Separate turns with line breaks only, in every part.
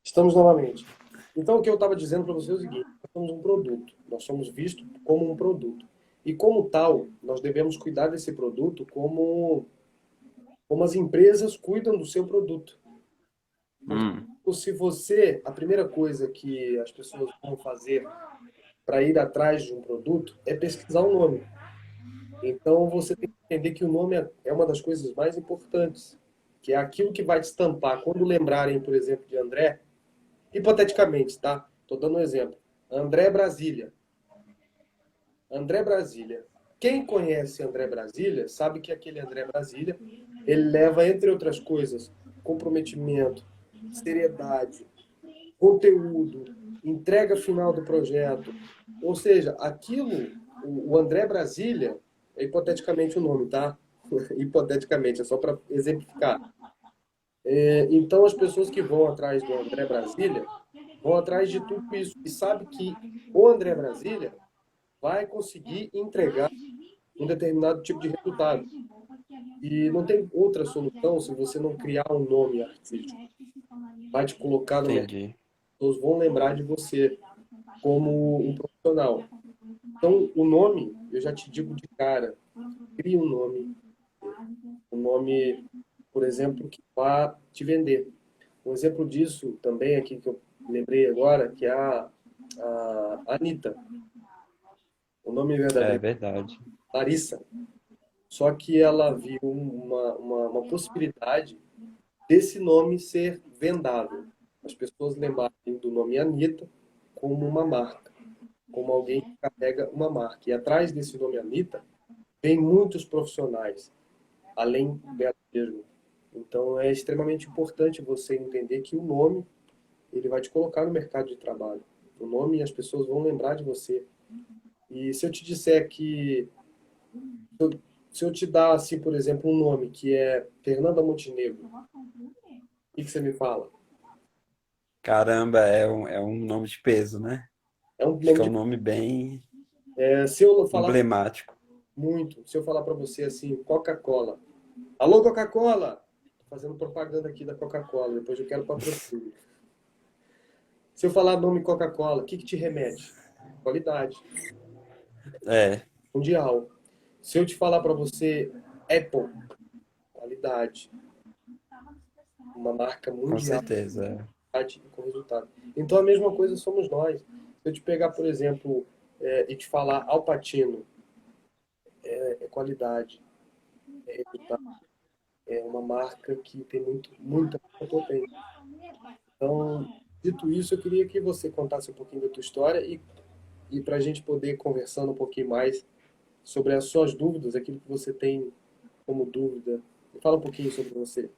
Estamos novamente. Então, o que eu estava dizendo para você é o seguinte: nós somos um produto, nós somos vistos como um produto. E, como tal, nós devemos cuidar desse produto como as empresas cuidam do seu produto.
Hum,
Então, se você, a primeira coisa que as pessoas vão fazer para ir atrás de um produto é pesquisar o nome. Então, você tem que entender que o nome é uma das coisas mais importantes, que é aquilo que vai te estampar. Quando lembrarem, por exemplo, de André, hipoteticamente, tá? Estou dando um exemplo. André Brasília. André Brasília. Quem conhece André Brasília sabe que aquele André Brasília, ele leva, entre outras coisas, comprometimento, seriedade, conteúdo, entrega final do projeto. Ou seja, aquilo, o André Brasília, é hipoteticamente o nome, tá? Hipoteticamente, é só para exemplificar. Então, as pessoas que vão atrás do André Brasília vão atrás de tudo isso e sabe que o André Brasília vai conseguir entregar um determinado tipo de resultado. E não tem outra solução se você não criar um nome artístico. Vai te colocar no mercado,
entendi.
as pessoas vão lembrar de você como um profissional. Então, o nome, eu já te digo de cara, crie um nome, por exemplo, que vá te vender. Um exemplo disso também aqui que eu lembrei agora, que é a Anitta. O nome
É
verdadeiro
verdade.
é Larissa. Só que ela viu uma possibilidade desse nome ser vendável. As pessoas lembrarem do nome Anitta como uma marca, como alguém que carrega uma marca. E atrás desse nome Anitta, tem muitos profissionais, além dela mesma. Então é extremamente importante você entender que o nome ele vai te colocar no mercado de trabalho. O nome as pessoas vão lembrar de você. E se eu te disser que se eu te dar assim, por exemplo, um nome que é Fernanda Montenegro, que você me fala?
Caramba, é um nome de peso, né?
É um
Acho que
nome
é um
de.
nome bem
Se eu falar
emblemático.
muito, se eu falar para você assim, Coca-Cola. Alô, Coca-Cola! Tô fazendo propaganda aqui da Coca-Cola, depois eu quero patrocínio. Se eu falar nome Coca-Cola, o que que te remete? Qualidade,
É,
mundial. Se eu te falar para você Apple, qualidade, uma marca
com
mundial
certeza.
com resultado. Então a mesma coisa somos nós. Se eu te pegar, por exemplo, e te falar Al Pacino, é qualidade, é resultado, é uma marca que tem muita potência. Então, dito isso, eu queria que você contasse um pouquinho da tua história e para a gente poder conversando um pouquinho mais sobre as suas dúvidas, aquilo que você tem como dúvida. Fala um pouquinho sobre você.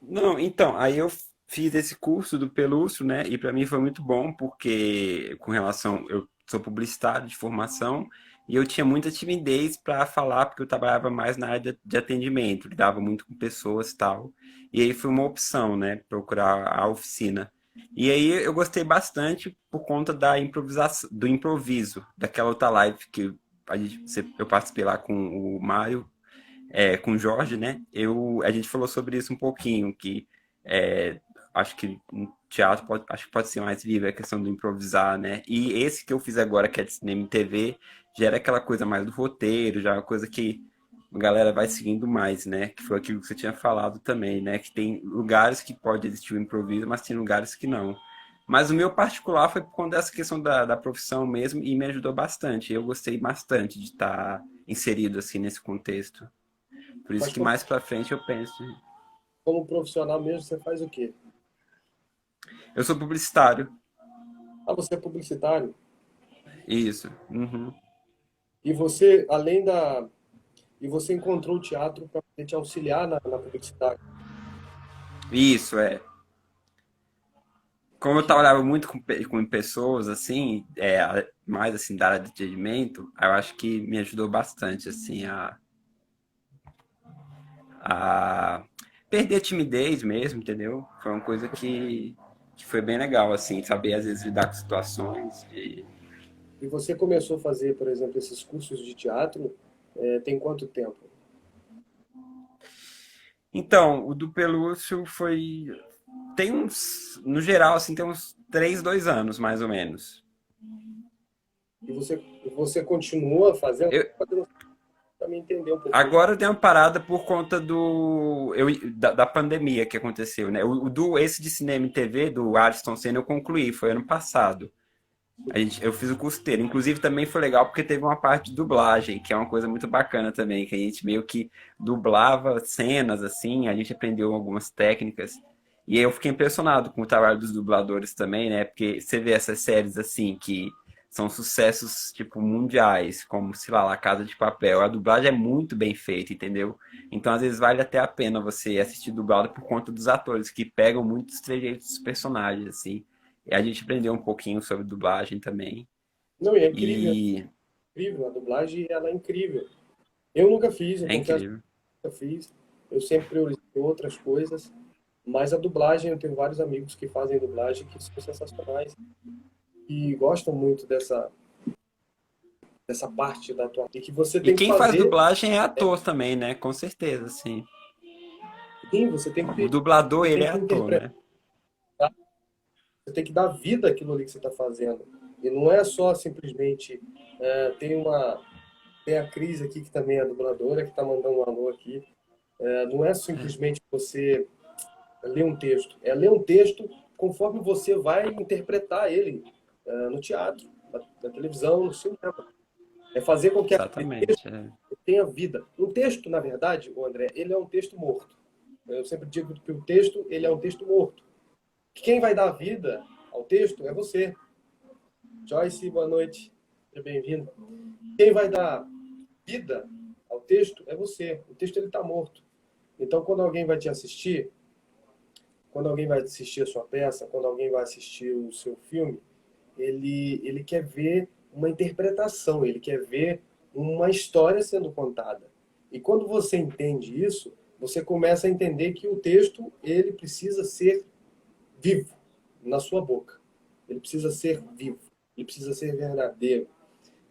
Não, então, aí eu fiz esse curso do Pelúcio, né? E para mim foi muito bom, porque com relação, eu sou publicitário de formação e eu tinha muita timidez para falar, porque eu trabalhava mais na área de atendimento, lidava muito com pessoas e tal. E aí foi uma opção, né? Procurar a oficina. E aí eu gostei bastante por conta da improvisação, do improviso, daquela outra live que eu participei lá com o Mário, com o Jorge, né? A gente falou sobre isso um pouquinho, que é, acho que um teatro acho que pode ser mais livre a questão do improvisar, né? E esse que eu fiz agora, que é de cinema e TV, já era aquela coisa mais do roteiro, já é uma coisa que a galera vai seguindo mais, né? Que foi aquilo que você tinha falado também, né? Que tem lugares que pode existir o improviso, mas tem lugares que não. Mas o meu particular foi por conta dessa questão da profissão mesmo e me ajudou bastante. Eu gostei bastante de estar inserido assim nesse contexto. Por isso
Mas
que mais pra frente eu penso.
como profissional mesmo, você faz o quê?
Eu sou publicitário.
Ah, você é publicitário.
Isso. Uhum.
E você, além da. E você encontrou o teatro para poder te auxiliar na publicidade.
Isso, é. Como eu trabalhava muito com pessoas, assim, mais assim, da área de atendimento, eu acho que me ajudou bastante, assim, a perder a timidez mesmo, entendeu? Foi uma coisa que foi bem legal, assim, saber às vezes lidar com situações.
E você começou a fazer, por exemplo, esses cursos de teatro, tem quanto tempo?
Então, o do Pelúcio foi. Tem uns, no geral, assim, tem uns 3, 2 anos, mais ou menos.
E você continua fazendo
Eu,
para me entender um pouquinho.
agora eu tenho uma parada por conta da pandemia que aconteceu, né? Esse de cinema e TV, do Ariston Senna, eu concluí, foi ano passado. Eu fiz o curso inteiro. Inclusive também foi legal porque teve uma parte de dublagem, que é uma coisa muito bacana também, que a gente meio que dublava cenas assim, a gente aprendeu algumas técnicas. E aí eu fiquei impressionado com o trabalho dos dubladores também, né? Porque você vê essas séries assim que são sucessos tipo mundiais, como, sei lá, La Casa de Papel. A dublagem é muito bem feita, entendeu? Então às vezes vale até a pena você assistir dublado por conta dos atores que pegam muitos trejeitos dos personagens assim. E a gente aprendeu um pouquinho sobre dublagem também.
Não, e é incrível,
E
incrível. A dublagem, ela é incrível. Eu nunca fiz, eu
é
confesso
incrível.
que nunca fiz. Eu sempre priorizei outras coisas. Mas a dublagem, eu tenho vários amigos que fazem dublagem que são sensacionais e gostam muito dessa parte da tua e que você
E
tem que
quem faz
fazer,
dublagem é ator também, né? Com certeza, sim.
sim,
O dublador,
você
ele
tem
é
que
ator,
interpretar,
né?
você tem que dar vida àquilo ali que você está fazendo. E não é só simplesmente tem tem a Cris aqui que também é dubladora que está mandando um alô aqui. Não é simplesmente você ler um texto, é ler um texto conforme você vai interpretar ele no teatro, na televisão, no cinema. É fazer com que aquele texto
Exatamente. É.
tenha vida. Um texto, na verdade, o André, ele é um texto morto. Eu sempre digo que o texto, ele é um texto morto. Quem vai dar vida ao texto é você. Joyce, boa noite. Seja bem-vindo. Quem vai dar vida ao texto é você. O texto ele está morto. Então, quando alguém vai assistir a sua peça, quando alguém vai assistir o seu filme, ele quer ver uma interpretação, ele quer ver uma história sendo contada. E quando você entende isso, você começa a entender que o texto ele precisa ser vivo na sua boca. Ele precisa ser vivo, ele precisa ser verdadeiro.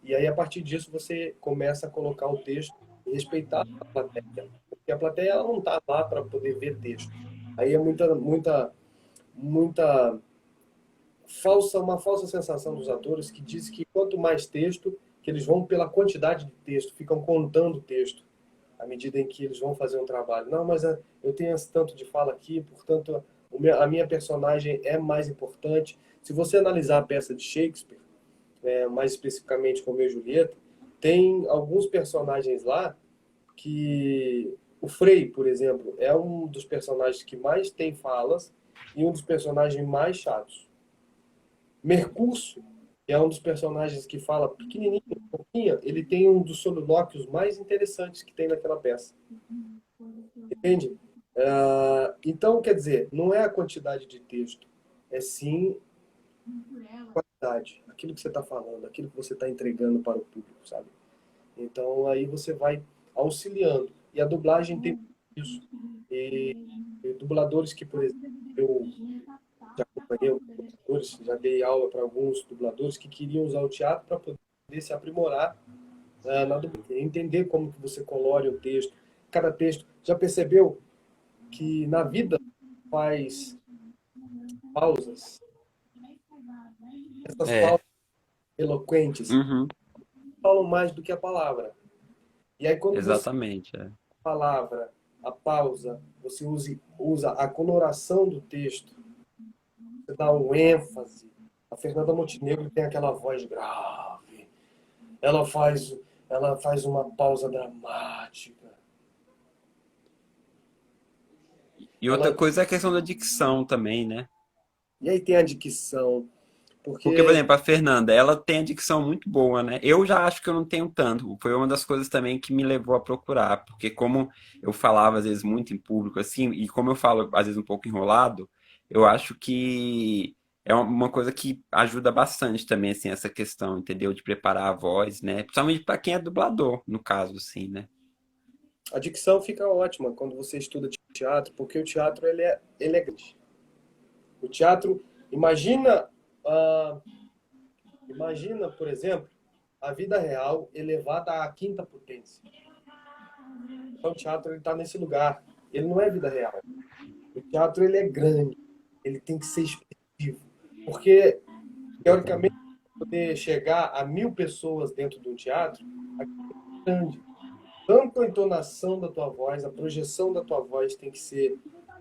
E aí a partir disso você começa a colocar o texto e respeitar a plateia, porque a plateia ela não está lá para poder ver texto. Aí é muita uma falsa sensação dos atores que diz que quanto mais texto, que eles vão pela quantidade de texto, ficam contando o texto à medida em que eles vão fazer um trabalho. Não, mas eu tenho esse tanto de fala aqui, portanto a minha personagem é mais importante. Se você analisar a peça de Shakespeare, mais especificamente Romeu e Julieta, tem alguns personagens lá que o Frei, por exemplo, é um dos personagens que mais tem falas e um dos personagens mais chatos. Mercúcio, que é um dos personagens que fala pequenininho, pouquinho, ele tem um dos solilóquios mais interessantes que tem naquela peça. Entende? Então, quer dizer, não é a quantidade de texto, é sim a qualidade, aquilo que você está falando, aquilo que você está entregando para o público, sabe? Então, aí você vai auxiliando. E a dublagem tem isso. E dubladores que, por exemplo, eu já acompanhei alguns dubladores, já dei aula para alguns dubladores que queriam usar o teatro para poder se aprimorar na dublagem, entender como que você colore o texto, cada texto. Já percebeu que na vida faz pausas, essas
É.
pausas eloquentes
Uhum.
falam mais do que a palavra. E aí quando você
Exatamente. É.
palavra, a pausa, você usa a coloração do texto, você dá um ênfase. A Fernanda Montenegro tem aquela voz grave. Ela faz, ela faz uma pausa dramática.
E outra
Ela,
coisa é a questão da dicção também, né?
e aí tem a dicção,
Porque, por
porque
exemplo, a Fernanda, ela tem a dicção muito boa, né? Eu já acho que eu não tenho tanto. Foi uma das coisas também que me levou a procurar, porque como eu falava às vezes muito em público assim, e como eu falo às vezes um pouco enrolado, eu acho que é uma coisa que ajuda bastante também assim essa questão, entendeu? De preparar a voz, né? Principalmente para quem é dublador, no caso assim, né?
a dicção fica ótima quando você estuda teatro, porque o teatro ele é grande. O teatro, imagina, ah, imagina, por exemplo, a vida real elevada à quinta potência. Então, o teatro ele está nesse lugar. Ele não é vida real. O teatro ele é grande. ele tem que ser expressivo. Porque, teoricamente, poder chegar a 1.000 pessoas dentro de um teatro, é grande. Tanto a entonação da tua voz, a projeção da tua voz tem que ser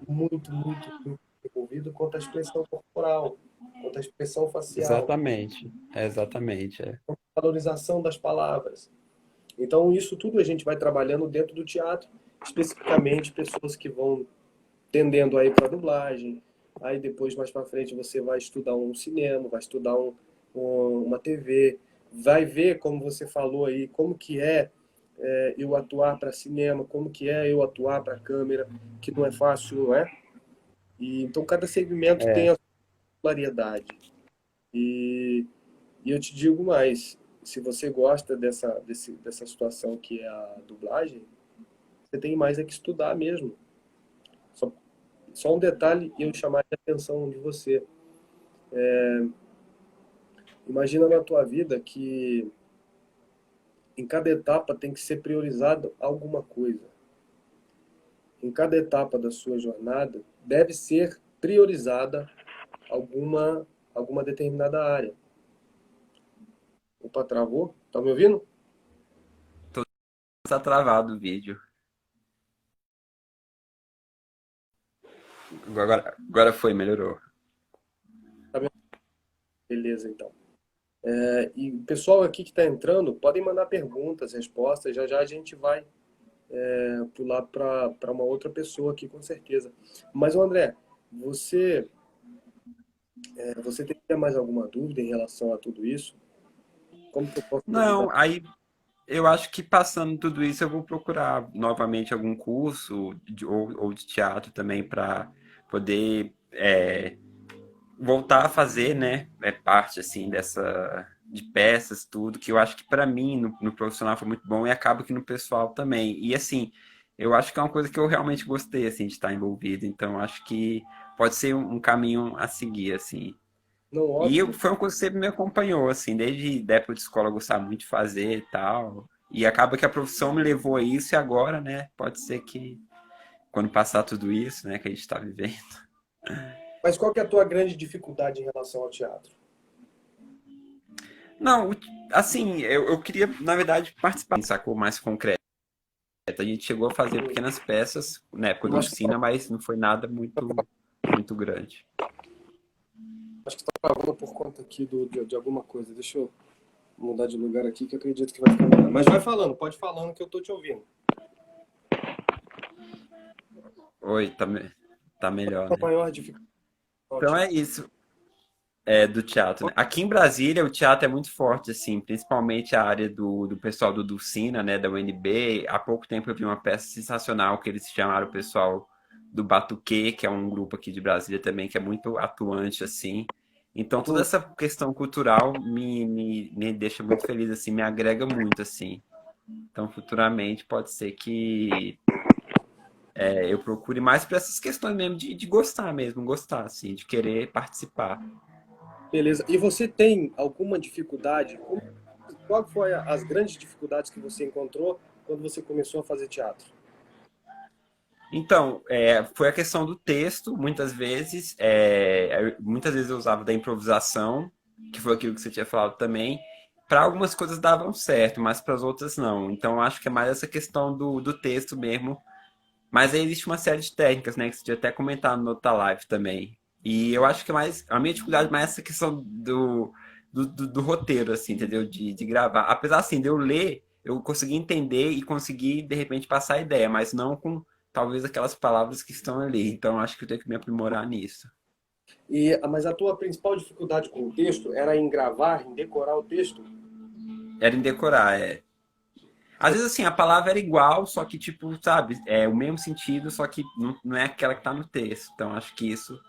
muito, muito, muito envolvido, quanto a expressão corporal, quanto a expressão facial,
Exatamente. Exatamente. É.
a valorização das palavras. Então, isso tudo a gente vai trabalhando dentro do teatro, especificamente pessoas que vão tendendo aí para dublagem. Aí depois, mais para frente, você vai estudar um cinema, vai estudar uma TV, vai ver, como você falou aí, como que eu atuar para cinema, como que é eu atuar para câmera, que não é fácil, não é? E, então, cada segmento tem
É.
a sua variedade. E, e eu te digo mais, se você gosta dessa situação que é a dublagem, você tem mais é que estudar mesmo. Só, só um detalhe e eu chamar a atenção de você. Imagina na tua vida que em cada etapa tem que ser priorizado alguma coisa. Em cada etapa da sua jornada deve ser priorizada alguma determinada área. Opa, travou? Tá me ouvindo?
Tá travado o vídeo. Agora foi, melhorou.
Tá me... Beleza, então. E o pessoal aqui que está entrando, podem mandar perguntas, respostas. Já já a gente vai pular para uma outra pessoa aqui, com certeza. Mas, André, você, você teria mais alguma dúvida em relação a tudo isso? Como que eu posso te ajudar?
Não, aí eu acho que passando tudo isso eu vou procurar novamente algum curso ou de teatro também para poder voltar a fazer, né? É parte assim dessa de peças, tudo, que eu acho que para mim no profissional foi muito bom e acaba que no pessoal também. E assim, eu acho que é uma coisa que eu realmente gostei assim de estar envolvido, então acho que pode ser um caminho a seguir assim.
Não,
E
ótimo.
foi uma coisa que sempre me acompanhou, assim, desde da época de escola eu gostava muito de fazer e tal. E acaba que a profissão me levou a isso e agora, né, pode ser que quando passar tudo isso, né, que a gente está vivendo.
Mas qual que é a tua grande dificuldade em relação ao teatro?
Não, assim, eu queria, na verdade, participar, sacou, mais concreto. A gente chegou a fazer
Hum,
pequenas peças na época da
Acho que
oficina, mas não foi nada muito grande.
está travando por conta aqui de alguma coisa. Deixa eu mudar de lugar aqui que eu acredito que vai ficar melhor. Mas vai falando, pode falando que eu tô te ouvindo.
Oi, tá melhor,
A
né?
maior dificuldade ao
Então é
teatro.
isso. Do teatro, né? Aqui em Brasília, o teatro é muito forte, assim, principalmente a área do pessoal do Dulcina, né, da UNB. Há pouco tempo eu vi uma peça sensacional que eles chamaram o pessoal do Batuquê, que é um grupo aqui de Brasília também, que é muito atuante, assim. Então, toda
Hum,
essa questão cultural me deixa muito feliz, assim, me agrega muito, assim. Então, futuramente, pode ser que eu procure mais para essas questões mesmo de gostar mesmo, gostar, assim, de querer participar.
Beleza. E você tem alguma dificuldade? Qual foi as grandes dificuldades que você encontrou quando você começou a fazer teatro?
Então, foi a questão do texto, muitas vezes eu usava da improvisação, que foi aquilo que você tinha falado também. Para algumas coisas davam certo, mas para as outras não. Então, eu acho que é mais essa questão do texto mesmo. Mas aí existe uma série de técnicas, né, que você tinha até comentado no outra live também. E eu acho que a minha dificuldade é mais essa questão do roteiro, assim, entendeu? De gravar. Apesar, assim, de eu ler, eu consegui entender e consegui, de repente, passar a ideia, mas não com talvez aquelas palavras que estão ali. Então, acho que eu tenho que me aprimorar nisso.
Mas a tua principal dificuldade com o texto era em gravar, em decorar o texto?
Era em decorar, é. Às vezes, assim, a palavra era igual, só que, tipo, sabe, é o mesmo sentido, só que não é aquela que tá no texto. Então, acho que isso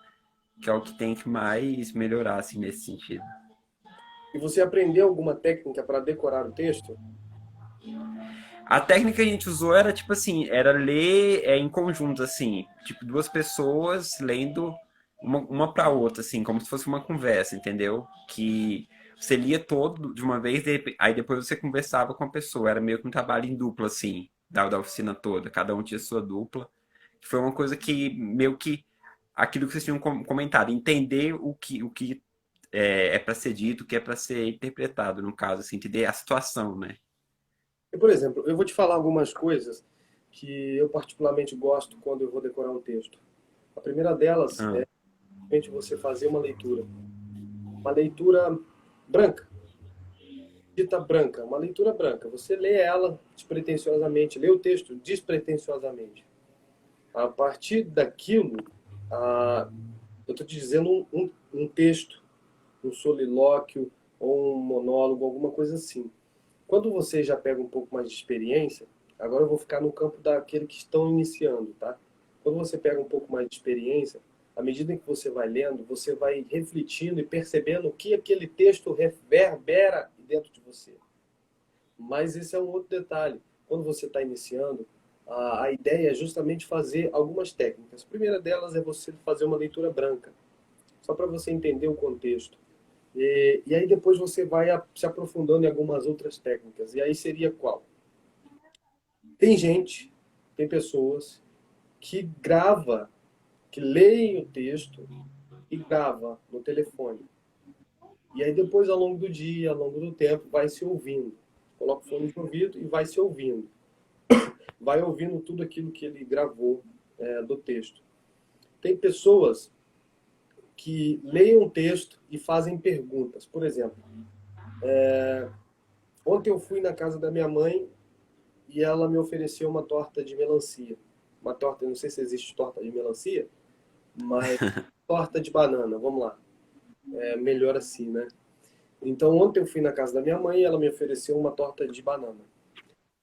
que é o que tem que mais melhorar, assim, nesse sentido.
E você aprendeu alguma técnica para decorar o texto?
A técnica que a gente usou era, tipo assim, era ler em conjunto, assim, tipo, duas pessoas lendo uma pra outra, assim, como se fosse uma conversa, entendeu? Que você lia todo de uma vez, aí depois você conversava com a pessoa. Era meio que um trabalho em dupla, assim, da oficina toda. Cada um tinha sua dupla. Foi uma coisa que meio que aquilo que vocês tinham comentado, entender o que é para ser dito, o que é para ser interpretado, no caso, assim, entender a situação, né?
E, por exemplo, eu vou te falar algumas coisas que eu particularmente gosto quando eu vou decorar um texto. A primeira delas
Ah,
é realmente você fazer uma leitura branca, dita branca, uma leitura branca. Você lê ela despretensiosamente, lê o texto despretensiosamente. A partir daquilo, eu estou te dizendo um texto, um solilóquio ou um monólogo, alguma coisa assim. Quando você já pega um pouco mais de experiência, agora eu vou ficar no campo daquele que estão iniciando, tá? Quando você pega um pouco mais de experiência, à medida em que você vai lendo, você vai refletindo e percebendo o que aquele texto reverbera dentro de você. Mas esse é um outro detalhe. Quando você está iniciando, a ideia é justamente fazer algumas técnicas. A primeira delas é você fazer uma leitura branca, só para você entender o contexto. E aí depois você vai se aprofundando em algumas outras técnicas. E aí seria qual? Tem gente, tem pessoas que grava, que leem o texto e grava no telefone. E aí depois, ao longo do dia, ao longo do tempo, vai se ouvindo. Coloca o fone de ouvido e vai se ouvindo. Vai ouvindo tudo aquilo que ele gravou do texto. Tem pessoas que leem um texto e fazem perguntas. Por exemplo, ontem eu fui na casa da minha mãe e ela me ofereceu uma torta de melancia. Uma torta, não sei se existe torta de melancia, mas torta de banana, vamos lá. É melhor assim, né? Então ontem eu fui na casa da minha mãe e ela me ofereceu uma torta de banana.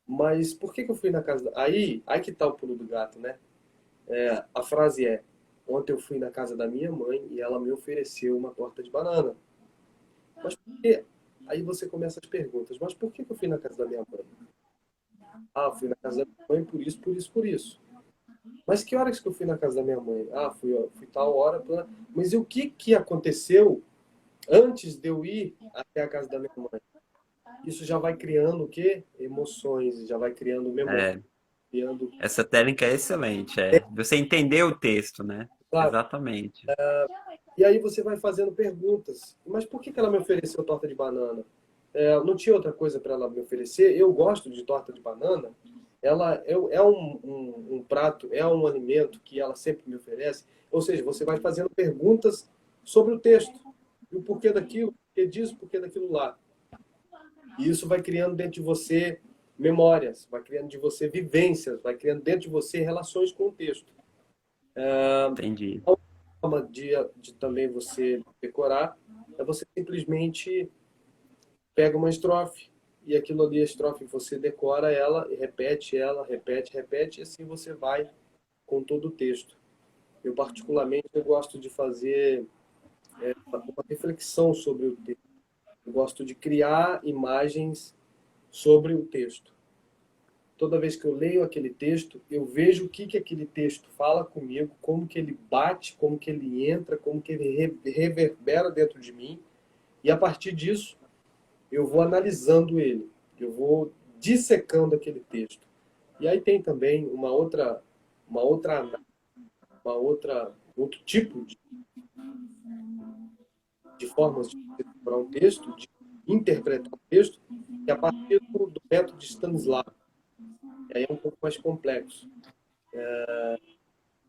Mas por que que eu fui na casa da... Aí que tá o pulo do gato, né? A frase é: ontem eu fui na casa da minha mãe e ela me ofereceu uma torta de banana. Mas por quê? Aí você começa as perguntas. Mas por que que eu fui na casa da minha mãe? Ah, fui na casa da minha mãe por isso, por isso, por isso. Mas que horas que eu fui na casa da minha mãe? Ah, fui tal hora. Mas e o que que aconteceu antes de eu ir até a casa da minha mãe? Isso já vai criando o quê? Emoções, já vai criando memória,
é,
criando...
essa técnica é excelente, é. Você entender o texto, né?
Claro.
Exatamente.
E aí você vai fazendo perguntas. Mas por que que ela me ofereceu torta de banana? Não tinha outra coisa para ela me oferecer? Eu gosto de torta de banana. Ela é um prato, é um alimento que ela sempre me oferece. Ou seja, você vai fazendo perguntas sobre o texto. E o porquê daquilo, o porquê disso, o porquê daquilo lá. E isso vai criando dentro de você memórias, vai criando de você vivências, vai criando dentro de você relações com o texto.
Entendi.
Uma forma de também você decorar é você simplesmente pega uma estrofe e aquilo ali, a estrofe, você decora ela, repete, repete, e assim você vai com todo o texto. Eu, particularmente, eu gosto de fazer uma reflexão sobre o texto. Eu gosto de criar imagens sobre o texto. Toda vez que eu leio aquele texto, eu vejo o que que aquele texto fala comigo, como que ele bate, como que ele entra, como que ele reverbera dentro de mim. E a partir disso, eu vou analisando ele, eu vou dissecando aquele texto. E aí tem também uma outra, outro tipo de formas de decorar um texto, de interpretar o texto, que é a partir do método de Stanislavski. E aí é um pouco mais complexo.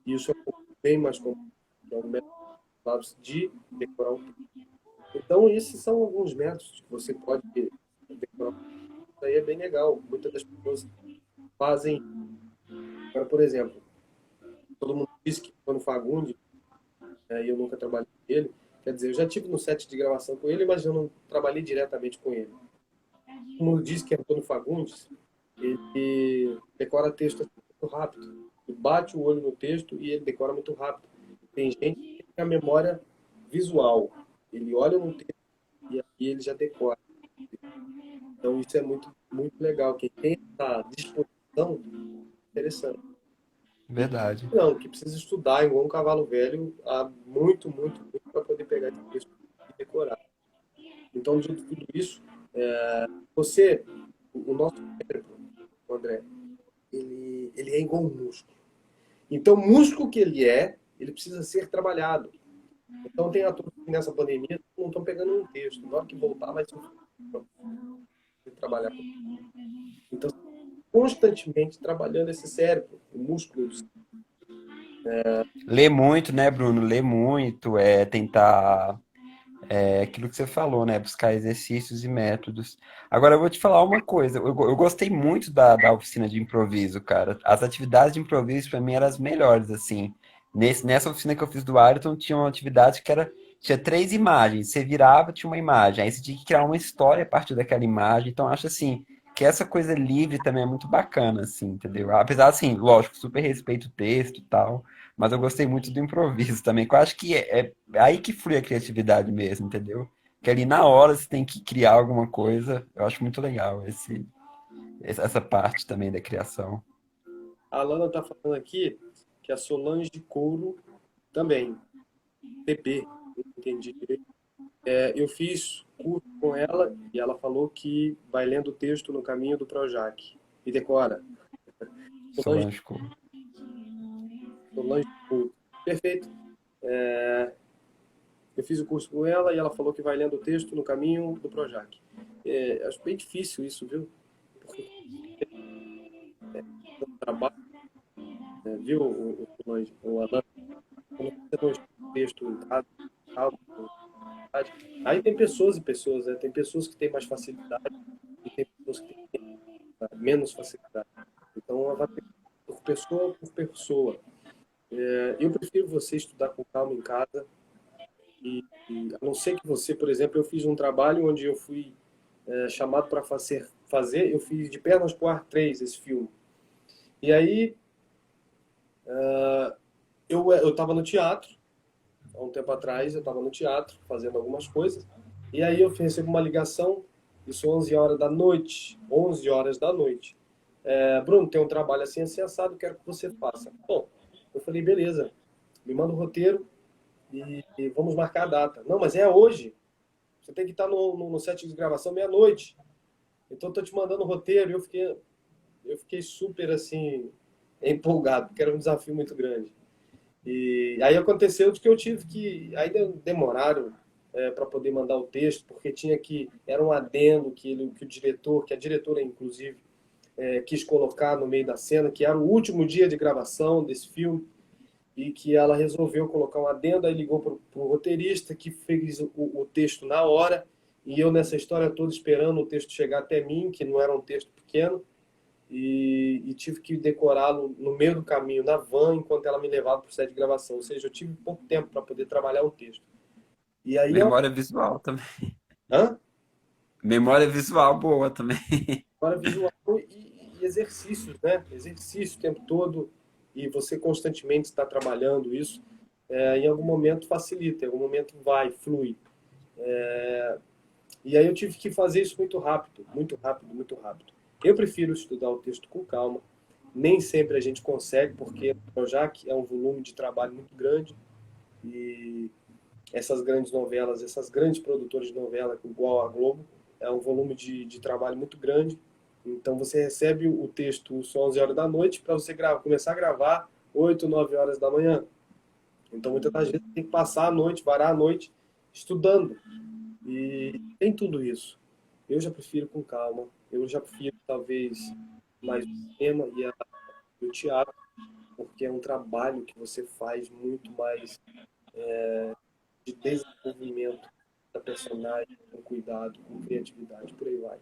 E isso é um pouco bem mais complexo. É um método de decorar um texto. Então, esses são alguns métodos que você pode decorar. Isso aí é bem legal. Muitas das pessoas fazem. Agora, por exemplo, todo mundo diz que Antônio Fagundes, e eu nunca trabalhei com ele, quer dizer, eu já tive no set de gravação com ele, mas eu não trabalhei diretamente com ele. Todo mundo diz que Antônio Fagundes, ele decora texto muito rápido. Ele bate o olho no texto e ele decora muito rápido. Tem gente que tem a memória visual. Ele olha no texto e aí ele já decora. Então isso é muito, muito legal. Quem tem essa disposição, interessante. E quem
Verdade.
não, que precisa estudar igual um cavalo velho há muito, muito, muito para poder pegar esse texto e decorar. Então, de tudo isso, você, o nosso cérebro, André, ele é igual um músculo. Então, o músculo que ele ele precisa ser trabalhado. Então tem atores que nessa pandemia não estão pegando um texto. Na hora que voltar, vai ser trabalhar. Então, constantemente trabalhando esse cérebro, o músculo do cérebro.
Lê muito, né, Bruno? Lê muito, tentar aquilo que você falou, né? Buscar exercícios e métodos. Agora eu vou te falar uma coisa. Eu gostei muito da oficina de improviso, cara. As atividades de improviso para mim eram as melhores, assim. Nessa oficina que eu fiz do Ayrton, tinha uma atividade que tinha 3 imagens. Você virava, tinha uma imagem. Aí você tinha que criar uma história a partir daquela imagem. Então eu acho assim que essa coisa livre também é muito bacana, assim, entendeu? Apesar, assim, lógico, super respeito o texto e tal. Mas eu gostei muito do improviso também, que eu acho que é aí que flui a criatividade mesmo, entendeu? Que ali na hora você tem que criar alguma coisa. Eu acho muito legal essa parte também da criação.
A Alana está falando aqui que a Solange Couro também, PP, não entendi direito. Eu fiz curso com ela e ela falou que vai lendo o texto no caminho do Projac e decora. Solange,
Solange Couto.
Solange Couro. Perfeito. Eu fiz o curso com ela e ela falou que vai lendo o texto no caminho do Projac. Acho bem difícil isso, viu? Porque o trabalho, viu, Solange, o Alana, quando você não estuda o texto em casa, calma, aí tem pessoas e pessoas, né? Tem pessoas que têm mais facilidade e tem pessoas que têm menos facilidade. Então, vai por pessoa por pessoa. Eu prefiro você estudar com calma em casa a não ser que você, por exemplo, eu fiz um trabalho onde eu fui chamado para fazer, eu fiz de Pernas pro Ar 3 esse filme. E aí, eu estava no teatro, há um tempo atrás, eu estava no teatro fazendo algumas coisas, e aí eu recebo uma ligação, isso 11 horas da noite, 11 horas da noite. Bruno, tem um trabalho assim assado, quero que você faça. Bom, eu falei, beleza, me manda o roteiro e vamos marcar a data. Não, mas é hoje, você tem que estar no set de gravação meia-noite. Então eu tô te mandando o roteiro e eu fiquei super assim, empolgado, porque era um desafio muito grande. E aí aconteceu de que eu tive que. Ainda demoraram para poder mandar o texto, porque era um adendo que o diretor, que a diretora, inclusive, quis colocar no meio da cena, que era o último dia de gravação desse filme, e que ela resolveu colocar um adendo, aí ligou para o roteirista, que fez o texto na hora, e eu nessa história toda esperando o texto chegar até mim, que não era um texto pequeno, e tive que decorá-lo no meio do caminho, na van, enquanto ela me levava para o set de gravação. Ou seja, eu tive pouco tempo para poder trabalhar o texto. E aí é uma
Memória visual também.
hã?
Memória visual boa também.
Hora visual e exercícios, né? Exercício o tempo todo, e você constantemente está trabalhando isso. Em algum momento facilita, em algum momento vai, flui. E aí eu tive que fazer isso muito rápido, muito rápido, muito rápido. Eu prefiro estudar o texto com calma. Nem sempre a gente consegue, porque o Projac é um volume de trabalho muito grande e essas grandes novelas, essas grandes produtoras de novela, igual a Globo, é um volume de trabalho muito grande. Então você recebe o texto às 11 horas da noite para você começar a gravar 8, 9 horas da manhã. Então muitas das vezes tem que passar a noite, varar a noite estudando. E tem tudo isso. Eu já prefiro com calma. Eu já prefiro talvez mais o cinema e o teatro, porque é um trabalho que você faz muito mais de desenvolvimento da personagem, com cuidado, com criatividade, por aí vai.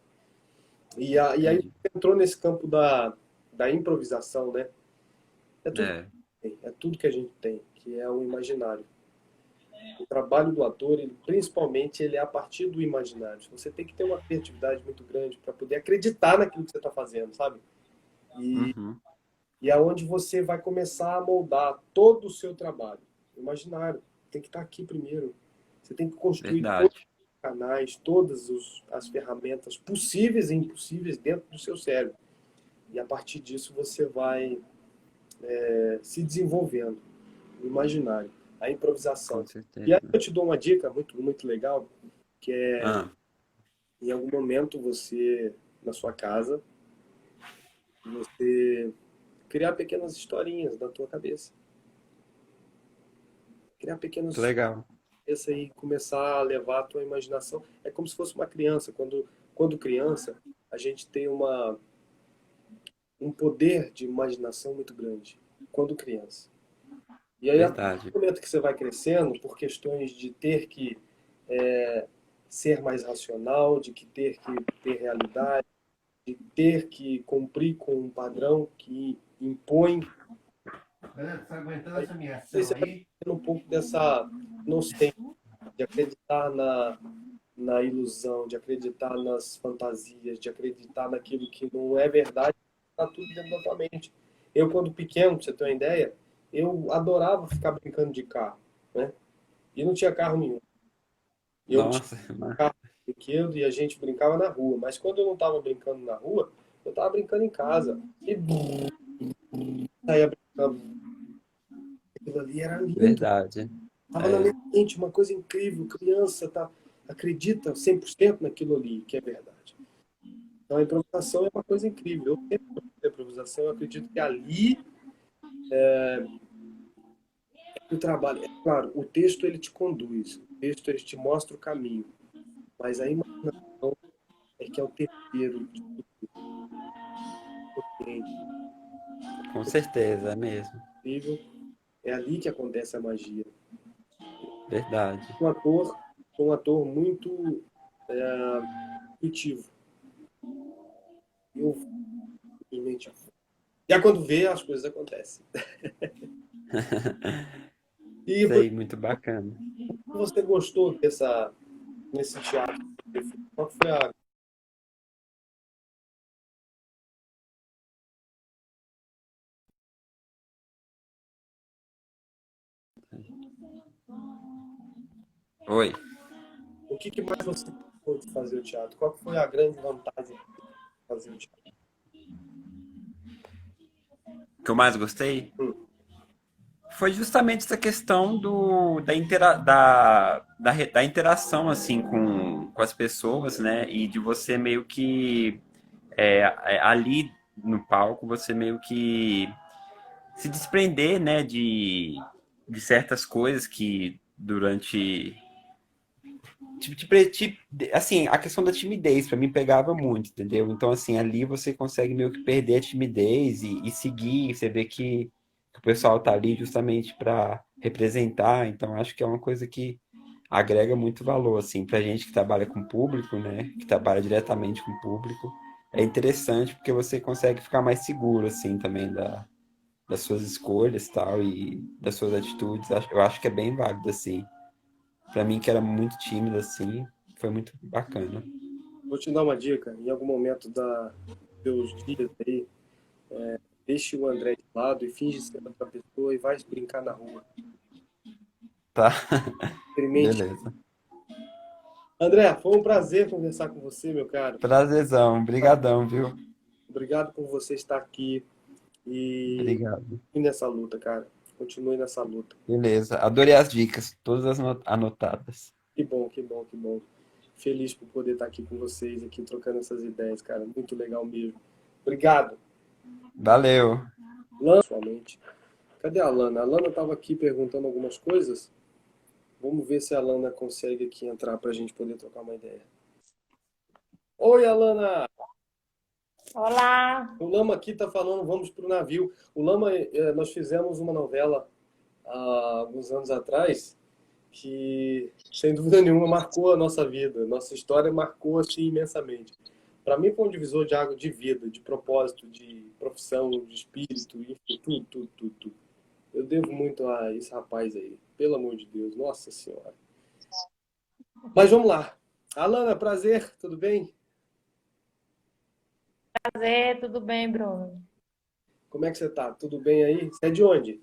E aí
Entendi.
você entrou nesse campo da improvisação, né? É tudo,
É,
é tudo que a gente tem, que é o imaginário. O trabalho do ator, principalmente, ele é a partir do imaginário. Você tem que ter uma criatividade muito grande para poder acreditar naquilo que você está fazendo, sabe? E,
uhum,
e aonde você vai começar a moldar todo o seu trabalho. O imaginário tem que estar aqui primeiro. Você tem que construir todos
verdade.
os canais, todas as ferramentas possíveis e impossíveis dentro do seu cérebro. E a partir disso você vai se desenvolvendo. O imaginário, a improvisação.
Com
E aí
certeza.
eu te dou uma dica muito, muito legal, que é
Ah,
em algum momento você, na sua casa, você criar pequenas historinhas da tua cabeça. Criar
Muito
pequenos
legal.
essa aí começar a levar a tua imaginação. É como se fosse uma criança. Quando criança, a gente tem um poder de imaginação muito grande. Quando criança. E aí, a partir
Verdade.
do momento que você vai crescendo, por questões de ter que ser mais racional, de que ter que ter realidade, de ter que cumprir com um padrão que impõe,
Você tá aguentando
aí
essa
você
ameação
vai
aí?
tendo um pouco dessa inocência, de acreditar na ilusão, de acreditar nas fantasias, de acreditar naquilo que não é verdade, está tudo dentro da tua mente. Eu, quando pequeno, pra você ter uma ideia, eu adorava ficar brincando de carro, né? E não tinha carro nenhum. Eu tinha
Nossa,
carro, brinquedo e a gente brincava na rua. Mas quando eu não estava brincando na rua, eu estava brincando em casa. E saía brincando. Aquilo ali era lindo.
verdade.
Tava na
É,
minha mente uma coisa incrível. Criança acredita 100% naquilo ali, que é verdade. Então a improvisação é uma coisa incrível. Eu sempre gostei da improvisação, eu acredito que ali o trabalho, é claro, o texto ele te conduz, o texto ele te mostra o caminho, mas a imaginação é que é o tempero de tudo
com certeza, é mesmo.
incrível. É ali que acontece a magia.
Verdade.
Um ator, um ator muito intuitivo. Eu simplesmente. E aí, quando vê, as coisas acontecem. E por
Sei, muito bacana.
que você gostou nesse teatro? Qual que foi a.
Oi.
O que mais você gostou de fazer o teatro? Qual que foi a grande vantagem de fazer o teatro?
O que eu mais gostei
Hum,
foi justamente essa questão da interação assim com as pessoas, né? E de você meio que ali no palco você meio que se desprender, né? De certas coisas que durante assim, a questão da timidez pra mim pegava muito, entendeu? Então, assim, ali você consegue meio que perder a timidez e seguir, você vê que o pessoal tá ali justamente pra representar, então acho que é uma coisa que agrega muito valor, assim, pra gente que trabalha com público, né? Que trabalha diretamente com o público. É interessante porque você consegue ficar mais seguro, assim, também das suas escolhas tal, e das suas atitudes. Eu acho que é bem válido, assim. Pra mim, que era muito tímido, assim, foi muito bacana.
vou te dar uma dica. Em algum momento dos teus dias aí, deixe o André de lado e finge ser outra pessoa e vai brincar na rua.
Tá?
Experimente.
Beleza.
André, foi um prazer conversar com você, meu caro.
Prazerzão. Brigadão, viu?
Obrigado por você estar aqui e
Obrigado.
nessa luta, cara. Continue nessa luta.
Beleza. Adorei as dicas, todas anotadas.
Que bom, que bom, que bom. Feliz por poder estar aqui com vocês, aqui trocando essas ideias, cara. Muito legal mesmo. Obrigado.
Valeu.
Lana, somente. Cadê a Lana? A Lana estava aqui perguntando algumas coisas. Vamos ver se a Lana consegue aqui entrar para a gente poder trocar uma ideia. Oi, Alana!
Olá,
O Lama aqui está falando, vamos para o navio. O Lama, nós fizemos uma novela há alguns anos atrás que, sem dúvida nenhuma, marcou a nossa vida. Nossa história marcou assim imensamente. Para mim foi um divisor de água de vida, de propósito, de profissão, de espírito, enfim, tudo, tudo, tudo, tudo. Eu devo muito a esse rapaz aí, pelo amor de Deus, nossa senhora. Mas vamos lá. Alana, prazer, tudo bem?
prazer, tudo bem, Bruno?
Como é que você tá? Tudo bem aí? Você é de onde?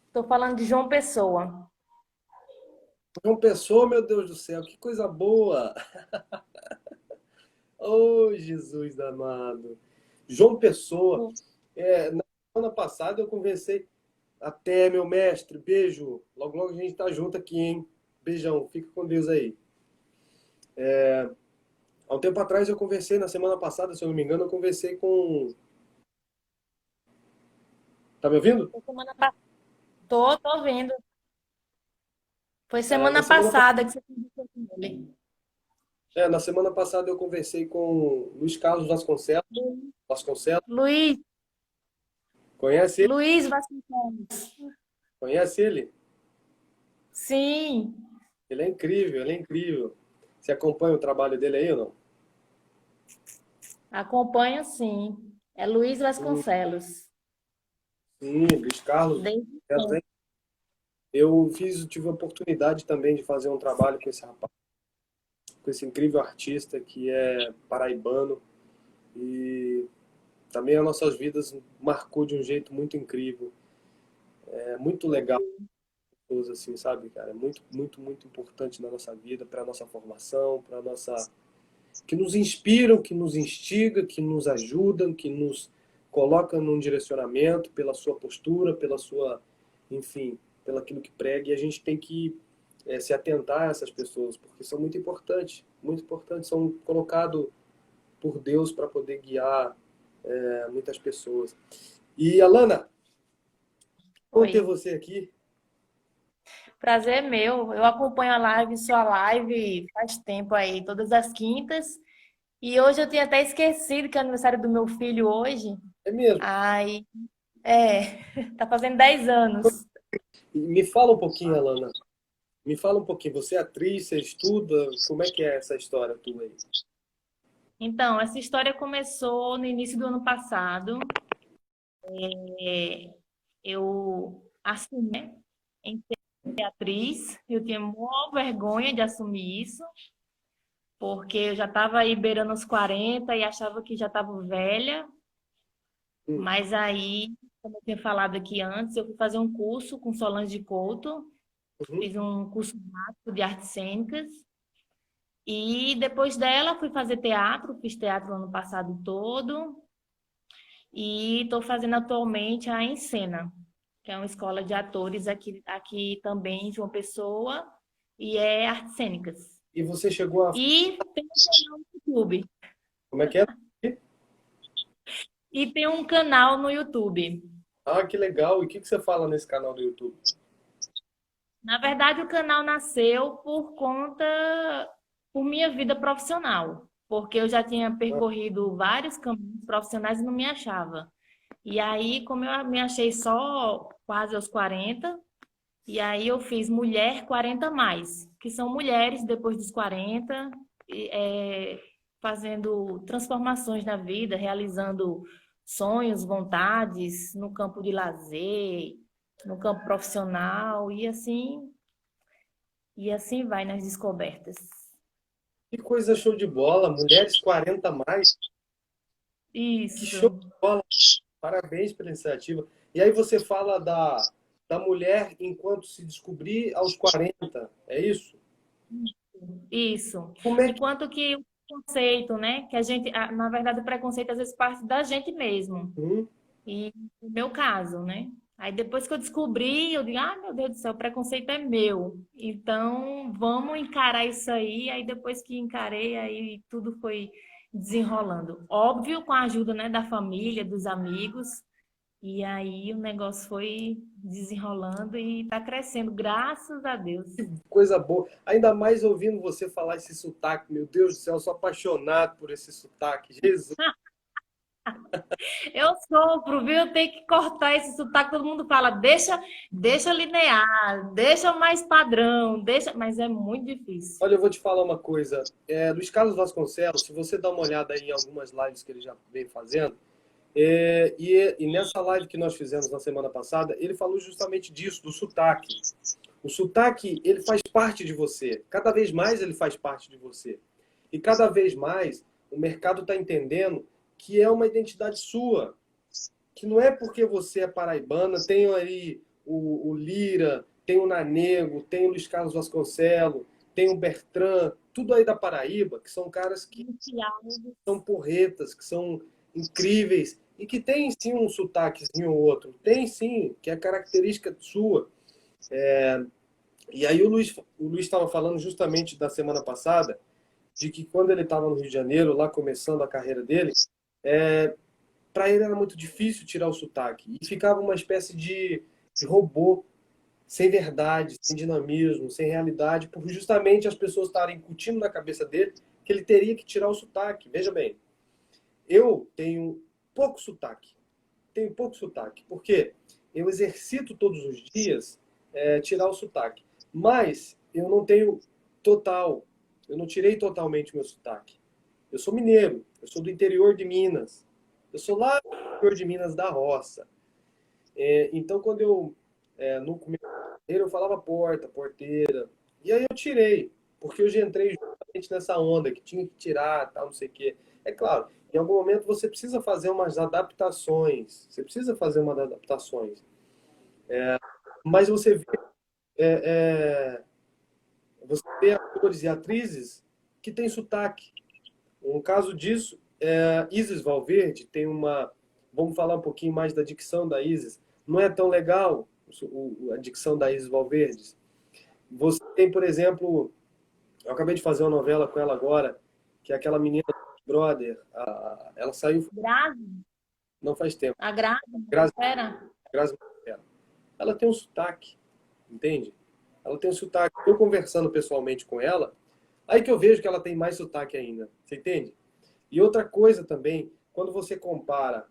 Estou falando de João Pessoa.
João Pessoa, meu Deus do céu, que coisa boa! Oh, Jesus amado. João Pessoa, na semana passada eu conversei. Até, meu mestre, beijo. Logo, logo a gente tá junto aqui, hein? Beijão, fica com Deus aí. Há um tempo atrás eu conversei, na semana passada, se eu não me engano, eu conversei com. Tá me ouvindo?
Estou Tô vendo. Foi
Na
semana
semana,
passada que você conversou com ele.
na semana passada eu conversei com Luiz Carlos Vasconcelos. Vasconcelos.
Luiz,
Conhece ele?
Luiz Vasconcelos.
Conhece ele?
Sim,
Ele é incrível, ele é incrível. Você acompanha o trabalho dele aí ou não?
acompanho sim. É Luiz
Hum,
Vasconcelos.
Sim, Luiz Carlos
Desde
Vasconcelos, hein? Tive a oportunidade também de fazer um trabalho com esse rapaz, com esse incrível artista que é paraibano e também as nossas vidas marcou de um jeito muito incrível. É muito legal, assim, sabe, cara? É muito, muito, muito importante na nossa vida, para a nossa formação, para nossa que nos inspiram, que nos instiga, que nos ajudam, que nos colocam num direcionamento pela sua postura, pela sua, enfim, pelo aquilo que prega. E a gente tem que se atentar a essas pessoas, porque são muito importantes, são colocados por Deus para poder guiar muitas pessoas. E Alana, bom ter
Oi.
você aqui.
Prazer é meu. Eu acompanho a live, sua live faz tempo aí, todas as quintas. E hoje eu tinha até esquecido que é aniversário do meu filho hoje.
É mesmo.
Ai, tá fazendo 10 anos.
E me fala um pouquinho, Alana. Me fala um pouquinho. Você é atriz, você estuda? Como é que é essa história tua aí?
Então, essa história começou no início do ano passado. É, eu assumi, né, em ser atriz. Eu tinha maior vergonha de assumir isso, porque eu já estava aí beirando os 40 e achava que já estava velha.
Hum,
Mas aí, como eu tinha falado aqui antes, eu fui fazer um curso com Solange Couto,
uhum.
fiz um curso básico de artes cênicas. E depois dela fui fazer teatro, fiz teatro ano passado todo. E estou fazendo atualmente a Encena, que é uma escola de atores aqui também em João Pessoa, e é artes cênicas.
E você chegou a...
E tem um canal no YouTube.
Como é que é?
E tem um canal no YouTube.
Ah, que legal. E o que que você fala nesse canal do YouTube?
Na verdade, o canal nasceu por minha vida profissional, porque eu já tinha
Ah,
percorrido vários caminhos profissionais e não me achava. E aí, como eu me achei só quase aos 40, e aí eu fiz Mulher 40 mais, que são mulheres depois dos 40, e, fazendo transformações na vida, realizando sonhos, vontades no campo de lazer, no campo profissional, e assim vai nas descobertas.
que coisa show de bola. Mulheres 40 a mais. Que show
Isso,
de bola. Parabéns pela iniciativa. E aí você fala da mulher enquanto se descobrir aos 40. É isso?
isso.
Como é que...
Enquanto que o preconceito, né? Que a gente, na verdade, o preconceito às vezes parte da gente mesmo.
Hum?
E no meu caso, né? Aí depois que eu descobri, eu digo, ah, meu Deus do céu, o preconceito é meu. Então, vamos encarar isso aí. Aí depois que encarei, aí tudo foi desenrolando. Óbvio, com a ajuda, né, da família, dos amigos. E aí o negócio foi desenrolando e tá crescendo, graças a Deus.
Coisa boa. Ainda mais ouvindo você falar esse sotaque. Meu Deus do céu, eu sou apaixonado por esse sotaque. Jesus.
Eu sofro, viu? Eu tenho que cortar esse sotaque. Todo mundo fala, deixa linear, deixa mais padrão, deixa, mas é muito difícil.
Olha, eu vou te falar uma coisa. Luiz Carlos Vasconcelos, se você dá uma olhada aí em algumas lives que ele já vem fazendo, e nessa live que nós fizemos na semana passada, ele falou justamente disso, do sotaque. O sotaque, ele faz parte de você. Cada vez mais ele faz parte de você. E cada vez mais o mercado está entendendo que é uma identidade sua. Que não é porque você é paraibana, tem aí o Lira, tem o Nanego, tem o Luiz Carlos Vasconcelos, tem o Bertrand, tudo aí da Paraíba, que são caras que são porretas, que são incríveis e que tem sim um sotaquezinho ou outro. Tem sim, que é característica sua. E aí o Luiz estava falando justamente da semana passada, de que quando ele estava no Rio de Janeiro, lá começando a carreira dele, para ele era muito difícil tirar o sotaque. E ficava uma espécie de robô. sem verdade, sem dinamismo, sem realidade, por justamente as pessoas estarem incutindo na cabeça dele que ele teria que tirar o sotaque. Veja bem, eu tenho pouco sotaque. Tenho pouco sotaque. Por quê? Eu exercito todos os dias tirar o sotaque. Mas eu não tenho total. Eu não tirei totalmente o meu sotaque. Eu sou mineiro. Eu sou do interior de Minas. Eu sou lá do interior de Minas, da roça. Então, quando eu, no começo, eu falava porta, porteira. E aí eu tirei. Porque eu já entrei justamente nessa onda que tinha que tirar, tal, não sei o quê. É claro, em algum momento você precisa fazer umas adaptações. Você precisa fazer umas adaptações. Mas você vê atores e atrizes que têm sotaque. Um caso disso é Isis Valverde, tem uma. Vamos falar um pouquinho mais da dicção da Isis. Não é tão legal a dicção da Isis Valverde. Você tem, por exemplo, eu acabei de fazer uma novela com ela agora, que é aquela menina do Big Brother. Ela saiu
Grazi,
não faz tempo.
a Grazi,
Grazi,
espera.
Grazi Massafera. Ela tem um sotaque, entende? Ela tem um sotaque. Eu conversando pessoalmente com ela, aí que eu vejo que ela tem mais sotaque ainda. Você entende? E outra coisa também, quando você compara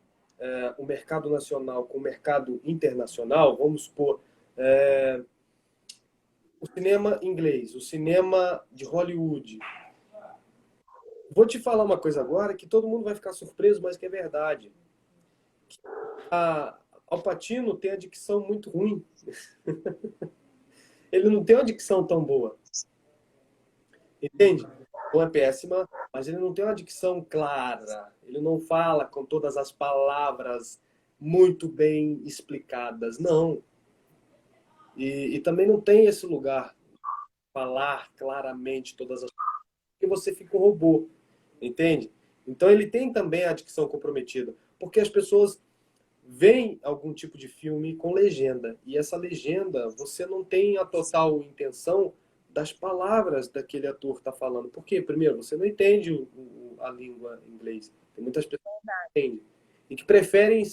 o mercado nacional com o mercado internacional, vamos supor, o cinema inglês, o cinema de Hollywood. Vou te falar uma coisa agora que todo mundo vai ficar surpreso, mas que é verdade. Al Pacino tem a dicção muito ruim. Ele não tem uma dicção tão boa. Entende? Não é péssima, mas ele não tem uma dicção clara. Ele não fala com todas as palavras muito bem explicadas. Não. E também não tem esse lugar falar claramente todas as coisas, porque você fica um robô. Entende? Então ele tem também a dicção comprometida, porque as pessoas veem algum tipo de filme com legenda, e essa legenda você não tem a total intenção das palavras daquele ator está falando. Por quê? Primeiro, você não entende a língua inglesa. Tem muitas pessoas que não entendem e que preferem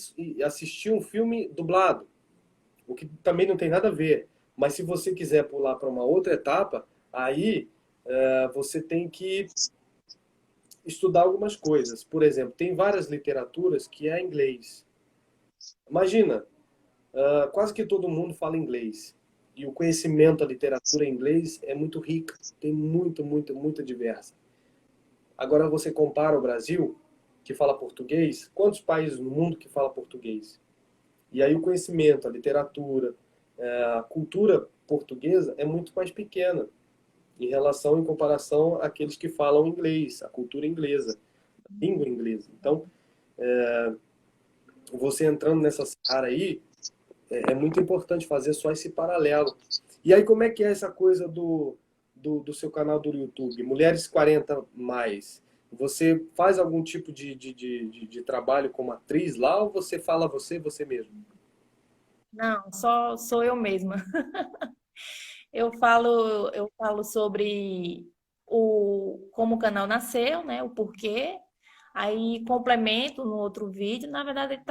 assistir um filme dublado, o que também não tem nada a ver. Mas se você quiser pular para uma outra etapa, aí você tem que estudar algumas coisas. Por exemplo, tem várias literaturas que é em inglês. Imagina, quase que todo mundo fala inglês. E o conhecimento da literatura em inglês é muito rica, tem muita diversa. Agora você compara o Brasil, que fala português, quantos países no mundo que fala português? E aí o conhecimento, a literatura, a cultura portuguesa é muito mais pequena em comparação àqueles que falam inglês, a cultura inglesa, a língua inglesa. Então, você entrando nessa área aí, é muito importante fazer só esse paralelo. E aí, como é que é essa coisa do seu canal do YouTube? Mulheres 40 mais. Você faz algum tipo de trabalho como atriz lá ou você fala você mesmo?
Não, só sou eu mesma. Eu falo sobre como o canal nasceu, né? O porquê. Aí complemento no outro vídeo. Na verdade,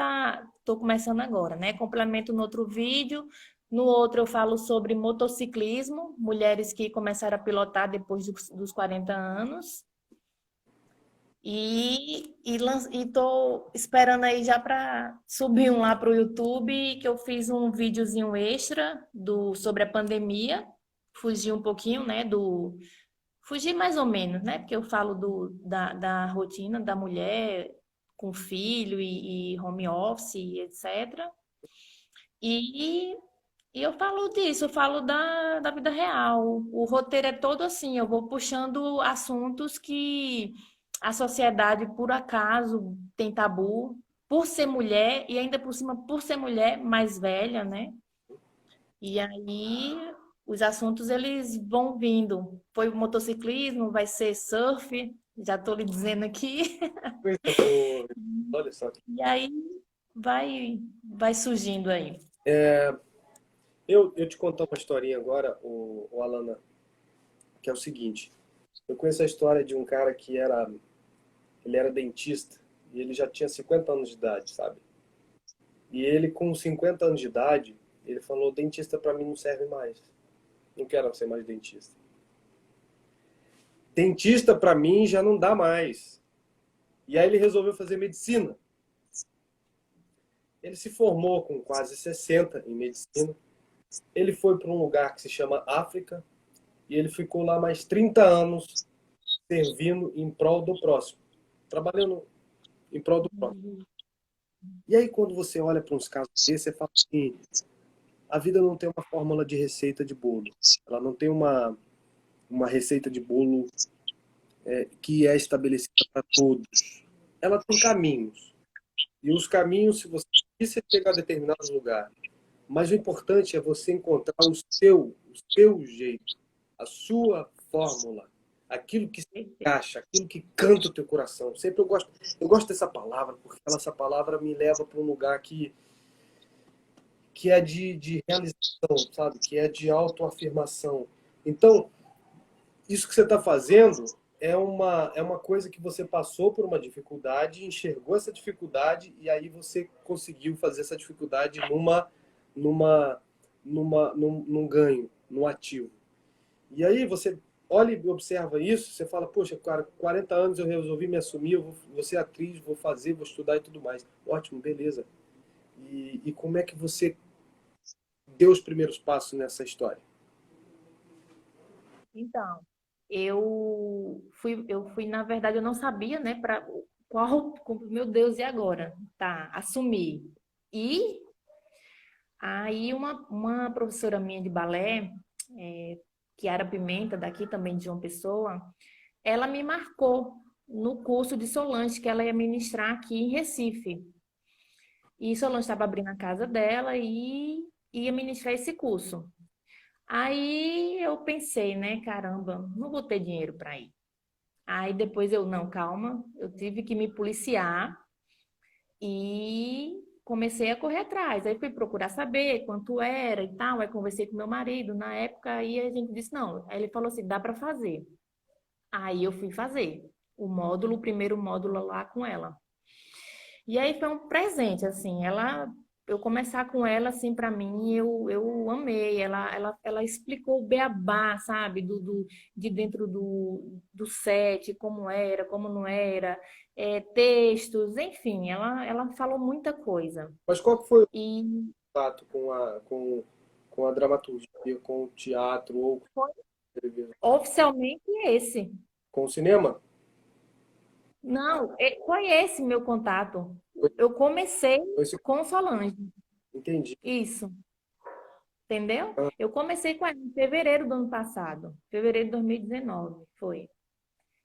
tô começando agora, né? Complemento no outro vídeo. No outro eu falo sobre motociclismo, mulheres que começaram a pilotar depois dos 40 anos. E tô esperando aí já para subir um lá para o YouTube, que eu fiz um videozinho extra sobre a pandemia. Fugi um pouquinho, né, Fugi mais ou menos, né? Porque eu falo da rotina da mulher com filho e home office, e etc. E, e eu falo disso, eu falo da vida real. O roteiro é todo assim, eu vou puxando assuntos que a sociedade, por acaso, tem tabu, por ser mulher, e ainda por cima, por ser mulher mais velha, né? E aí os assuntos eles vão vindo. Foi motociclismo, vai ser surf, já estou lhe dizendo aqui.
Coisa boa. Olha só.
E aí vai surgindo aí.
Eu te contar uma historinha agora, o Alana, que é o seguinte. Eu conheço a história de um cara ele era dentista e ele já tinha 50 anos de idade, sabe? E ele com 50 anos de idade, Ele falou, dentista para mim não serve mais. Não quero ser mais dentista. Dentista para mim já não dá mais. E aí ele resolveu fazer medicina. Ele se formou com quase 60 em medicina. Ele foi para um lugar que se chama África e ele ficou lá mais 30 anos servindo em prol do próximo, trabalhando em prol do próximo. E aí quando você olha para uns casos desses, você fala assim, a vida não tem uma fórmula de receita de bolo. Ela não tem uma receita de bolo que é estabelecida para todos. Ela tem caminhos. E os caminhos, se você chegar a determinados lugares, mas o importante é você encontrar o seu jeito, a sua fórmula, aquilo que se encaixa, aquilo que canta o teu coração. Sempre eu gosto dessa palavra, porque essa palavra me leva para um lugar que é de realização, sabe? Que é de autoafirmação. Então, isso que você está fazendo é uma coisa que você passou por uma dificuldade, enxergou essa dificuldade e aí você conseguiu fazer essa dificuldade num ganho, num ativo. E aí você olha e observa isso, você fala, poxa, cara, 40 anos eu resolvi me assumir, eu vou ser atriz, vou fazer, vou estudar e tudo mais. Ótimo, beleza. E como é que você deu os primeiros passos nessa história?
Então, eu fui, na verdade, eu não sabia, né, para meu Deus, e agora? Tá, assumi. E aí uma professora minha de balé, Kiara Pimenta, daqui também de João Pessoa, ela me marcou no curso de Solange que ela ia ministrar aqui em Recife. E Solange estava abrindo a casa dela e ia ministrar esse curso. Aí eu pensei, né, caramba, não vou ter dinheiro para ir. Aí depois não, calma, eu tive que me policiar e comecei a correr atrás. Aí fui procurar saber quanto era e tal. Aí conversei com meu marido na época, aí a gente disse, não. Aí ele falou assim, dá para fazer. Aí eu fui fazer o primeiro módulo lá com ela. E aí foi um presente, assim, eu começar com ela, assim, para mim, eu amei. Ela explicou o beabá, sabe, de dentro do set, como era, como não era, textos, enfim, ela falou muita coisa.
Mas qual que foi o
E
contato com a dramaturgia, com o teatro ou com
foi
a televisão?
oficialmente esse.
Com o cinema?
Não, foi esse meu contato. Eu comecei
Foi esse-
com Solange,
Entendi.
isso. Entendeu?
Ah,
Eu comecei com ela em fevereiro do ano passado, fevereiro de 2019, foi.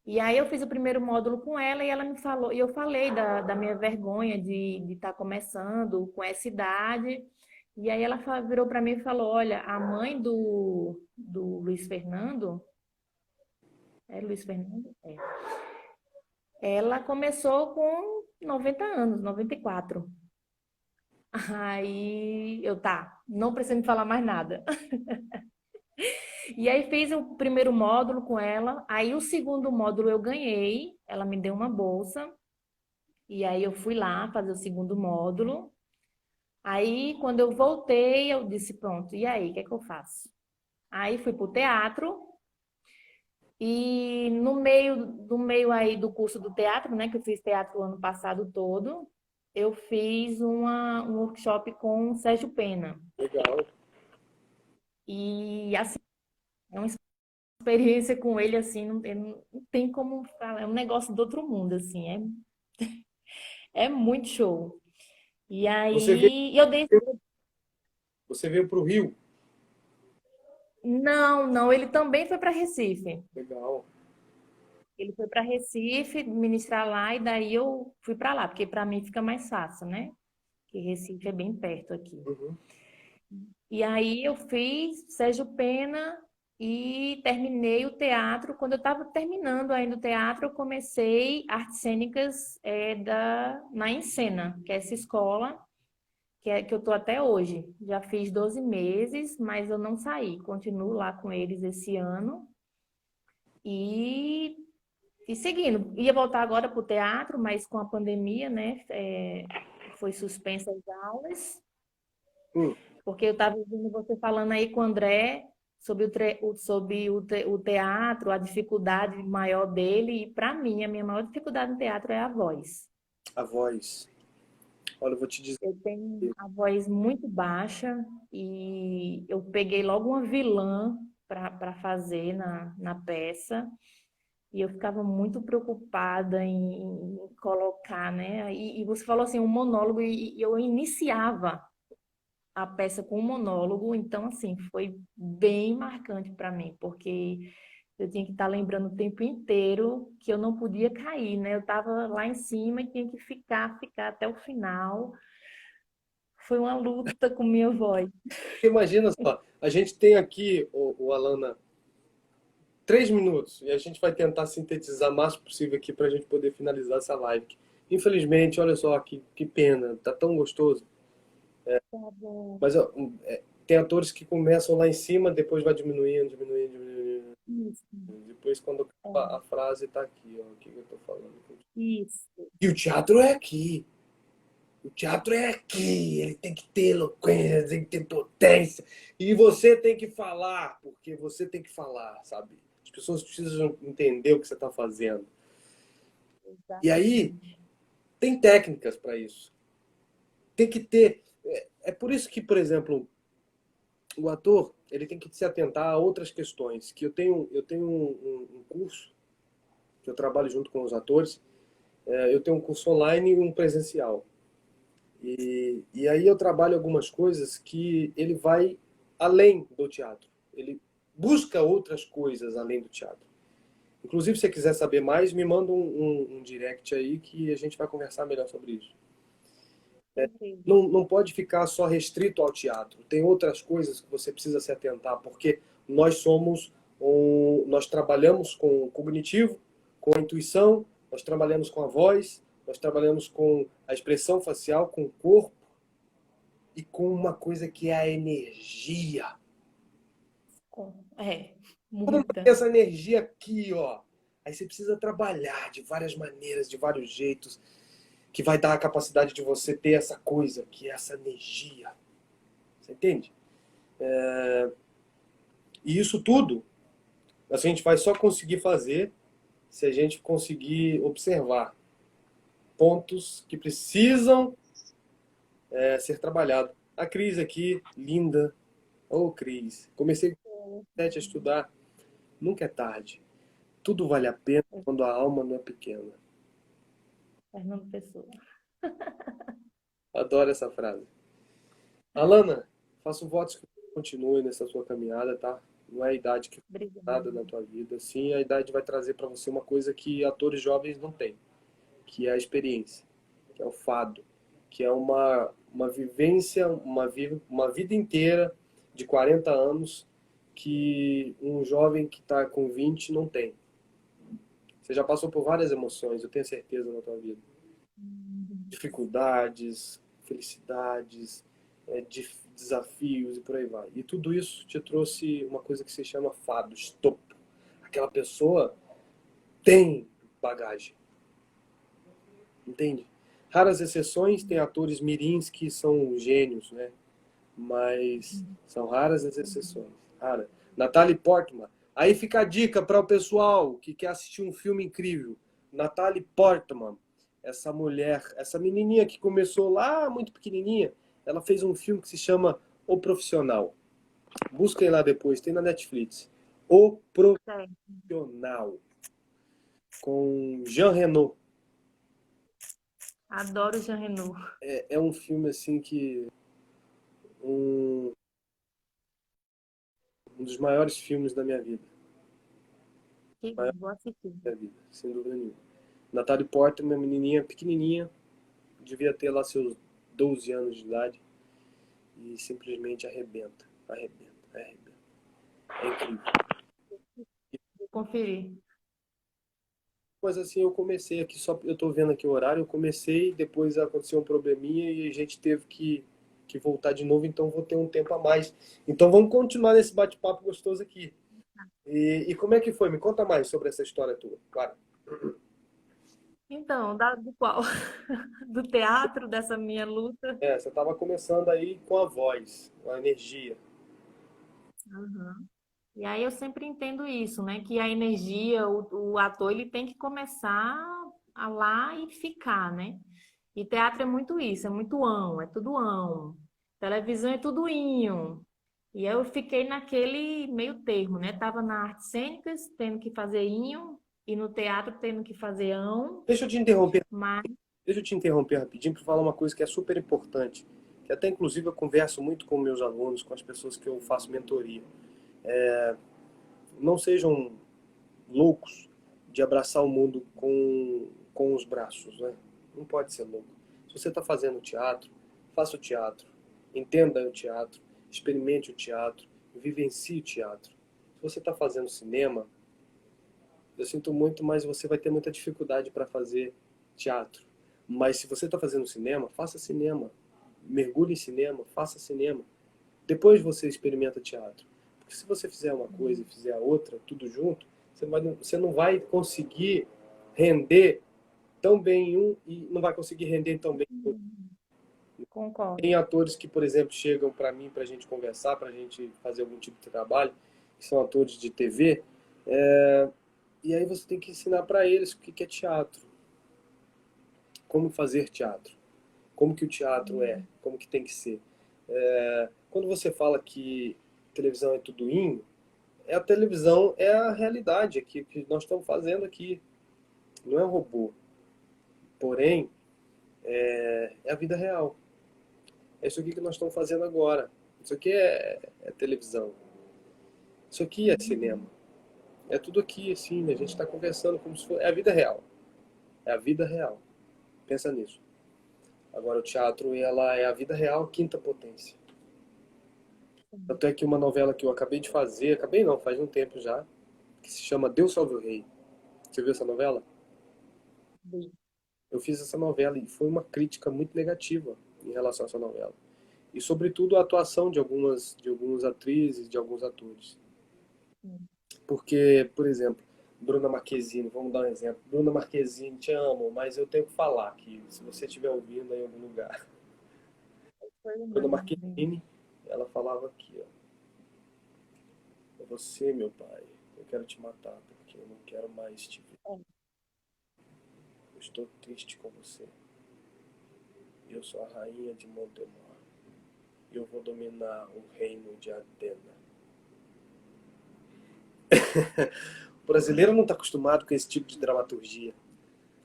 E aí eu fiz o primeiro módulo com ela e ela me falou, e eu falei da minha vergonha de estar começando com essa idade. E aí ela virou para mim e falou, olha, a mãe do Luiz Fernando, é Luiz Fernando? É. Ela começou com 90 anos, 94. Aí não preciso me falar mais nada. E aí fiz o primeiro módulo com ela, aí o segundo módulo eu ganhei, ela me deu uma bolsa, e aí eu fui lá fazer o segundo módulo. Aí quando eu voltei, eu disse, pronto, e aí, o que é que eu faço? Aí fui pro teatro, e no meio aí do curso do teatro, né, que eu fiz teatro o ano passado todo, eu fiz um workshop com o Sérgio Pena.
legal.
E assim, é uma experiência com ele, assim, não tem como falar, é um negócio do outro mundo, assim, é muito show. E
Você veio,
aí, eu dei.
você veio para o Rio?
Não, não, ele também foi para Recife.
Legal.
Ele foi para Recife ministrar lá, e daí eu fui para lá, porque para mim fica mais fácil, né? Porque Recife é bem perto aqui.
Uhum.
E aí eu fiz Sérgio Pena e terminei o teatro. Quando eu estava terminando ainda o teatro, eu comecei artes cênicas na Encena, que é essa escola que eu estou até hoje. Já fiz 12 meses, mas eu não saí. Continuo lá com eles esse ano e, e seguindo. Ia voltar agora para o teatro, mas com a pandemia, né? Foi suspensa as aulas.
Hum.
Porque eu estava ouvindo você falando aí com o André sobre o teatro, a dificuldade maior dele, e para mim, a minha maior dificuldade no teatro é a voz.
A voz. Olha, eu vou te dizer.
Eu tenho a voz muito baixa e eu peguei logo uma vilã para fazer na peça. E eu ficava muito preocupada em colocar, né? E você falou assim, um monólogo, e eu iniciava a peça com um monólogo, então, assim, foi bem marcante para mim, porque eu tinha que estar lembrando o tempo inteiro que eu não podia cair, né? Eu estava lá em cima e tinha que ficar até o final. Foi uma luta com minha voz.
Imagina só, a gente tem aqui, o Alana, 3 minutos e a gente vai tentar sintetizar o máximo possível aqui para a gente poder finalizar essa live. Infelizmente, olha só, que pena, tá tão gostoso.
Tá bom.
Mas ó, tem atores que começam lá em cima, depois vai diminuindo.
Isso,
Depois, quando acaba a frase, tá aqui, ó, o que eu tô falando.
isso.
E o teatro é aqui. O teatro é aqui. Ele tem que ter eloquência, tem que ter potência. E você tem que falar, porque você tem que falar, sabe? As pessoas precisam entender o que você está fazendo. E aí, tem técnicas para isso. Tem que ter. É por isso que, por exemplo, o ator ele tem que se atentar a outras questões. Que eu tenho um curso que eu trabalho junto com os atores. Eu tenho um curso online e um presencial. E aí eu trabalho algumas coisas que ele vai além do teatro. Ele busca outras coisas além do teatro. Inclusive, se você quiser saber mais, me manda um direct aí que a gente vai conversar melhor sobre isso. Não pode ficar só restrito ao teatro. Tem outras coisas que você precisa se atentar, porque nós trabalhamos com o cognitivo, com a intuição, nós trabalhamos com a voz, nós trabalhamos com a expressão facial, com o corpo e com uma coisa que é a energia.
Muita.
Essa energia aqui, ó. Aí você precisa trabalhar de várias maneiras, de vários jeitos, que vai dar a capacidade de você ter essa coisa, que é essa energia. Você entende? E isso tudo a gente vai só conseguir fazer se a gente conseguir observar pontos que precisam ser trabalhados. A Cris aqui, linda. Ô, Cris, comecei a estudar. Nunca é tarde. Tudo vale a pena quando a alma não é pequena.
Fernando Pessoa.
Adoro essa frase. Alana, faço votos que você continue nessa sua caminhada, tá? Não é a idade que
Obrigada.
nada na tua vida. Sim, a idade vai trazer para você uma coisa que atores jovens não têm, que é a experiência, que é o fado, que é uma vivência, uma vida inteira de 40 anos que um jovem que está com 20 não tem. Você já passou por várias emoções, eu tenho certeza, na tua vida. Dificuldades, felicidades, desafios e por aí vai. E tudo isso te trouxe uma coisa que se chama fado, estopro. Aquela pessoa tem bagagem. Entende? Raras exceções, tem atores mirins que são gênios, né? Mas são raras as exceções. Rara. Natalie Portman. Aí fica a dica para o pessoal que quer assistir um filme incrível. Natalie Portman. Essa mulher, essa menininha que começou lá muito pequenininha, ela fez um filme que se chama O Profissional. Busquem lá depois, tem na Netflix. O Profissional. Com Jean Reno.
Adoro Jean Reno.
É um filme assim que um dos maiores filmes da minha vida.
Vou assistir.
Da vida, sem dúvida nenhuma. Natalie Portman, uma menininha pequenininha, devia ter lá seus 12 anos de idade e simplesmente arrebenta. É incrível.
Vou conferir.
Mas assim, eu comecei aqui, eu tô vendo aqui o horário, eu comecei, depois aconteceu um probleminha e a gente teve que voltar de novo, então vou ter um tempo a mais. Então vamos continuar nesse bate-papo gostoso aqui. E como é que foi? Me conta mais sobre essa história tua, claro.
Então, do qual? Do teatro, dessa minha luta?
Você estava começando aí com a voz, com a energia.
Aham. E aí eu sempre entendo isso, né? Que a energia, o ator, ele tem que começar a lá e ficar, né? E teatro é muito isso, é muito ão, é tudo ão. Televisão é tudo inho. E eu fiquei naquele meio termo, né? Tava na artes cênicas, tendo que fazer inho, e no teatro tendo que fazer ão,
Deixa eu te interromper,
mas
deixa eu te interromper rapidinho para falar uma coisa que é super importante, que até inclusive eu converso muito com meus alunos, com as pessoas que eu faço mentoria. Não sejam loucos de abraçar o mundo com os braços, né? Não pode ser louco. Se você está fazendo teatro, faça o teatro, entenda o teatro, experimente o teatro, vivencie o teatro. Se você está fazendo cinema, eu sinto muito, mas você vai ter muita dificuldade para fazer teatro. Mas se você está fazendo cinema, faça cinema. Mergulhe em cinema, faça cinema. Depois você experimenta teatro. Porque se você fizer uma coisa e fizer a outra, tudo junto, você não vai conseguir render tão bem em um e não vai conseguir render tão bem em outro.
concordo.
Tem atores que, por exemplo, chegam para mim para a gente conversar, para a gente fazer algum tipo de trabalho, que são atores de TV, e aí você tem que ensinar para eles o que é teatro, como fazer teatro, como que o teatro é, como que tem que ser. Quando você fala que televisão é tudo in, a televisão é a realidade aqui, que nós estamos fazendo aqui. Não é um robô. Porém, é a vida real. É isso aqui que nós estamos fazendo agora. Isso aqui é televisão. Isso aqui é cinema. É tudo aqui, assim, a gente está conversando como se fosse... É a vida real. É a vida real. Pensa nisso. Agora, o teatro, ela é a vida real, quinta potência. Tanto é que uma novela que eu acabei de fazer, acabei não, faz um tempo já, que se chama Deus Salve o Rei. Você viu essa novela? Eu fiz essa novela e foi uma crítica muito negativa em relação a essa novela. E, sobretudo, a atuação de algumas atrizes, de alguns atores. Porque, por exemplo, Bruna Marquezine, vamos dar um exemplo. Bruna Marquezine, te amo, mas eu tenho que falar aqui, se você estiver ouvindo em algum lugar. Bruna Marquezine, ela falava aqui, ó. É você, meu pai, eu quero te matar, porque eu não quero mais te ver. Eu estou triste com você. Eu sou a rainha de Montemor. Eu vou dominar o reino de Atena. O brasileiro não está acostumado com esse tipo de dramaturgia.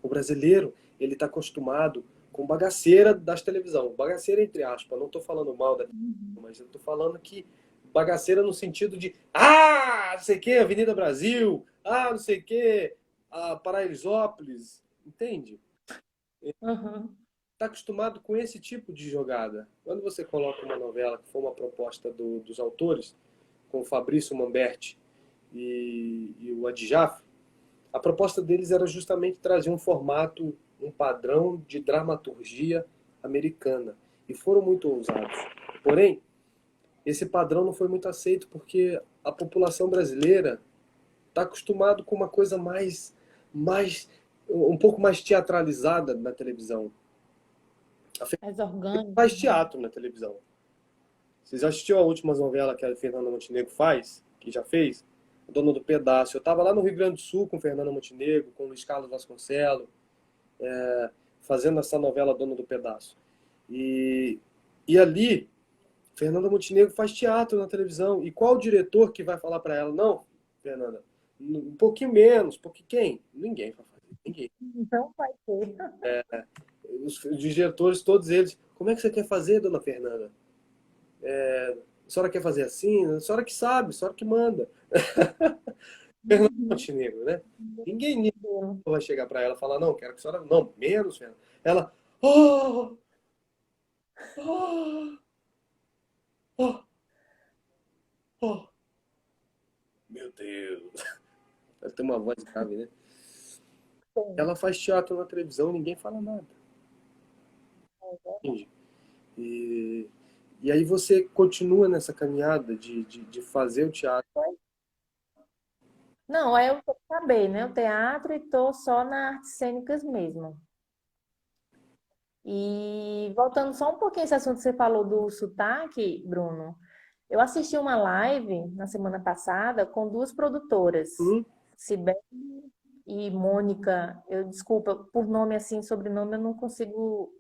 O brasileiro, ele está acostumado com bagaceira das televisão. Bagaceira entre aspas, não estou falando mal da televisão, mas eu estou falando que bagaceira no sentido de não sei o que, Avenida Brasil, não sei o que, Paraisópolis, entende?
Uhum.
Está acostumado com esse tipo de jogada. Quando você coloca uma novela que foi uma proposta dos autores, com o Fabrício Mamberti e o Adjaf, a proposta deles era justamente trazer um formato, um padrão de dramaturgia americana. E foram muito ousados. Porém, esse padrão não foi muito aceito porque a população brasileira está acostumado com uma coisa um pouco mais teatralizada na televisão.
Mais orgânico.
Faz teatro na televisão. Vocês já assistiu a última novela que a Fernanda Montenegro faz? Que já fez? A Dona do Pedaço. Eu estava lá no Rio Grande do Sul com Fernanda Montenegro, com Luiz Carlos Vasconcelos, fazendo essa novela Dona do Pedaço. E ali, Fernanda Montenegro faz teatro na televisão. E qual o diretor que vai falar para ela? Não, Fernanda, um pouquinho menos. Porque quem? Ninguém vai fazer. Ninguém.
Então vai ter.
Os diretores, todos eles. Como é que você quer fazer, Dona Fernanda? A senhora quer fazer assim? A senhora que sabe, a senhora que manda. Fernanda Montenegro, né? Ninguém vai chegar para ela e falar, não, quero que a senhora... Não, menos, Fernanda. Ela... Oh, oh, oh, oh. Meu Deus. Ela tem uma voz grave, né? Ela faz teatro na televisão, ninguém fala nada. Entende? E aí você continua nessa caminhada de fazer o teatro.
Não, aí eu acabei, né? O teatro e tô só na artes cênicas mesmo. E voltando só um pouquinho esse assunto que você falou do sotaque, Bruno, eu assisti uma live na semana passada com duas produtoras,
Hum?
Cibele e Mônica. Eu desculpa, por nome assim, sobrenome eu não consigo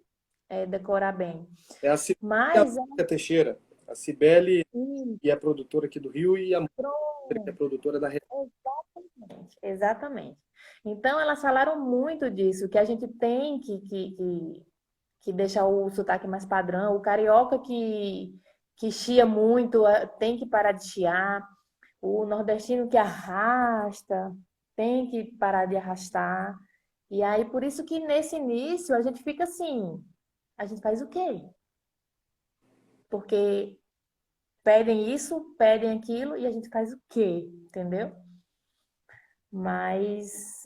decorar bem.
É a Cibele e a
Mas
Mônica Teixeira. A Cibele,
aí,
que é produtora aqui do Rio, e a Mônica, que é
pronto,
produtora da Record.
exatamente, exatamente. Então elas falaram muito disso, que a gente tem que deixar o sotaque mais padrão. O carioca que chia muito tem que parar de chiar. O nordestino que arrasta tem que parar de arrastar. E aí, por isso que nesse início a gente fica assim, a gente faz o quê? Porque pedem isso, pedem aquilo e a gente faz o quê? Entendeu? Mas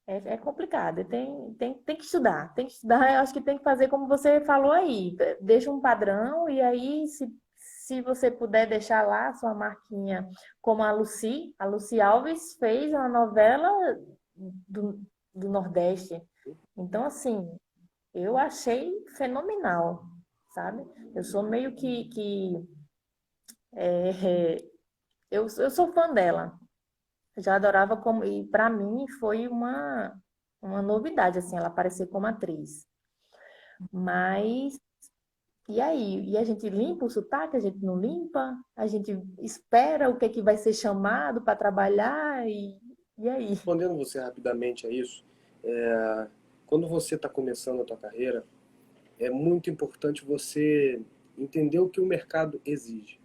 é complicado, tem que estudar, tem que estudar, eu acho que tem que fazer como você falou aí, deixa um padrão e aí se você puder deixar lá a sua marquinha, como a Lucy Alves fez uma novela do, do Nordeste. Então, assim, eu achei fenomenal, sabe? Eu sou meio eu sou fã dela, já adorava como. E para mim foi uma novidade, assim, ela aparecer como atriz. Mas. E aí? E a gente limpa o sotaque? A gente não limpa? A gente espera o que é que vai ser chamado para trabalhar? E aí?
Respondendo você rapidamente a isso, quando você está começando a tua carreira, é muito importante você entender o que o mercado exige.